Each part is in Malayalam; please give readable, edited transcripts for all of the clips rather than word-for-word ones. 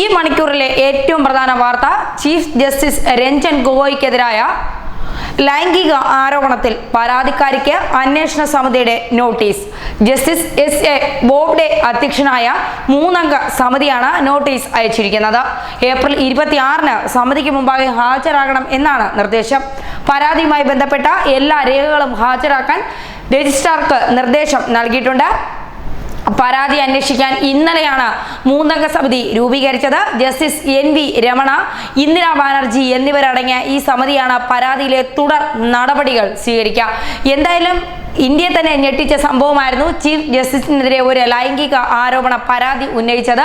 ഈ മണിക്കൂറിലെ ഏറ്റവും പ്രധാന വാർത്ത ചീഫ് ജസ്റ്റിസ് രഞ്ജൻ ഗൊഗോയ്ക്കെതിരായ ലൈംഗിക ആരോപണത്തിൽ പരാതിക്കാരിക്ക് അന്വേഷണ സമിതിയുടെ നോട്ടീസ്. ജസ്റ്റിസ് എസ്.എ. ബോബ്ഡെ അധ്യക്ഷനായ 3-അംഗ സമിതിയാണ് നോട്ടീസ് അയച്ചിരിക്കുന്നത്. ഏപ്രിൽ 26-ന് സമിതിക്ക് മുമ്പാകെ ഹാജരാകണം എന്നാണ് നിർദ്ദേശം. പരാതിയുമായി ബന്ധപ്പെട്ട എല്ലാ രേഖകളും ഹാജരാക്കാൻ രജിസ്ട്രാർക്ക് നിർദ്ദേശം നൽകിയിട്ടുണ്ട്. പരാതി അന്വേഷിക്കാൻ ഇന്നലെയാണ് 3-അംഗ സമിതി രൂപീകരിച്ചത്. ജസ്റ്റിസ് എൻ.വി. രമണ, ഇന്ദിരാ ബാനർജി എന്നിവരടങ്ങിയ ഈ സമിതിയാണ് പരാതിയിലെ തുടർ നടപടികൾ സ്വീകരിക്കുക. എന്തായാലും ഇന്ത്യയെ തന്നെ ഞെട്ടിച്ച സംഭവമായിരുന്നു ചീഫ് ജസ്റ്റിസിനെതിരെ ഒരു ലൈംഗിക ആരോപണ പരാതി ഉന്നയിച്ചത്.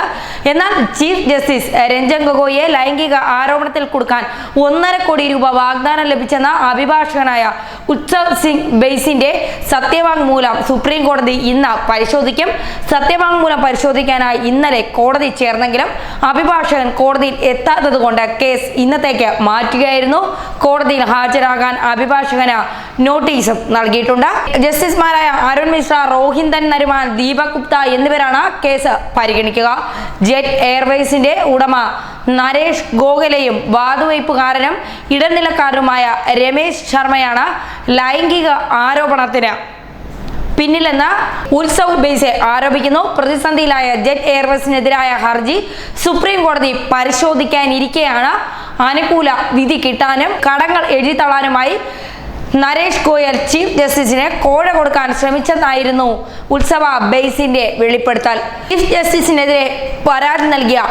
എന്നാൽ ചീഫ് ജസ്റ്റിസ് രഞ്ജൻ ഗൊഗോയെ ലൈംഗിക ആരോപണത്തിൽ കൊടുക്കാൻ 1.5 കോടി രൂപ വാഗ്ദാനം ലഭിച്ചെന്ന അഭിഭാഷകനായ ഉത്സവ് സിംഗ് ബെയ്സിന്റെ സത്യവാങ്മൂലം സുപ്രീം കോടതി ഇന്ന് പരിശോധിക്കും. സത്യവാങ്മൂലം പരിശോധിക്കാനായി ഇന്നലെ കോടതി ചേർന്നെങ്കിലും അഭിഭാഷകൻ കോടതിയിൽ എത്താത്തത് കൊണ്ട് കേസ് ഇന്നത്തേക്ക് മാറ്റുകയായിരുന്നു. കോടതിയിൽ ഹാജരാകാൻ അഭിഭാഷകന് നോട്ടീസും നൽകിയിട്ടുണ്ട്. ജസ്റ്റിസുമാരായ അരുൺ മിശ്ര, റോഹിന്തൻ നരുമാൻ, ദീപക് ഗുപ്ത എന്നിവരാണ് കേസ് പരിഗണിക്കുക. ജെറ്റ് എയർവേസിന്റെ ഉടമ നരേഷ് ഗോഖലെയും വാതുവയ്പുകാരനും ഇടനിലക്കാരനുമായ രമേശ് ശർമ്മയാണ് ലൈംഗിക ആരോപണത്തിന് പിന്നിലെന്ന് ഉത്സവ് ബെയ്സ് ആരോപിക്കുന്നു. പ്രതിസന്ധിയിലായ ജെറ്റ് എയർവേസിനെതിരായ ഹർജി സുപ്രീം കോടതി പരിശോധിക്കാനിരിക്കെയാണ് അനുകൂല വിധി കിട്ടാനും കടങ്ങൾ എഴുതിത്തള്ളാനുമായി നരേഷ് ഗോയൽ ചീഫ് ജസ്റ്റിസിന് കോഴ കൊടുക്കാൻ ശ്രമിച്ചെന്നായിരുന്നു ഉത്സവ ബെയ്സിന്റെ വെളിപ്പെടുത്തൽ. ചീഫ് ജസ്റ്റിസിനെതിരെ പരാതി നൽകിയ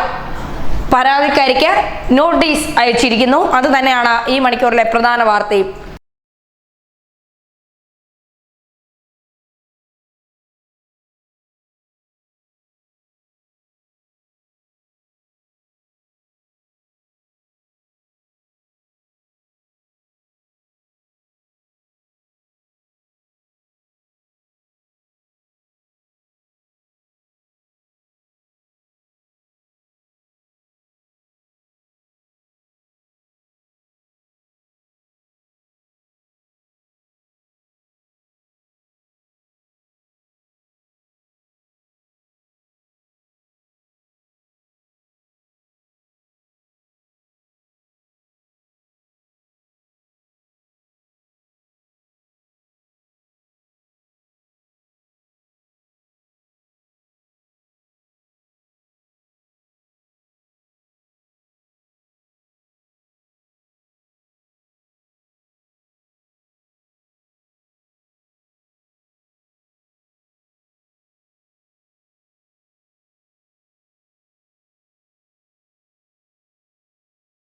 പരാതിക്കാരിക്ക് നോട്ടീസ് അയച്ചിരിക്കുന്നു. അത് തന്നെയാണ് ഈ മണിക്കൂറിലെ പ്രധാന വാർത്തയും.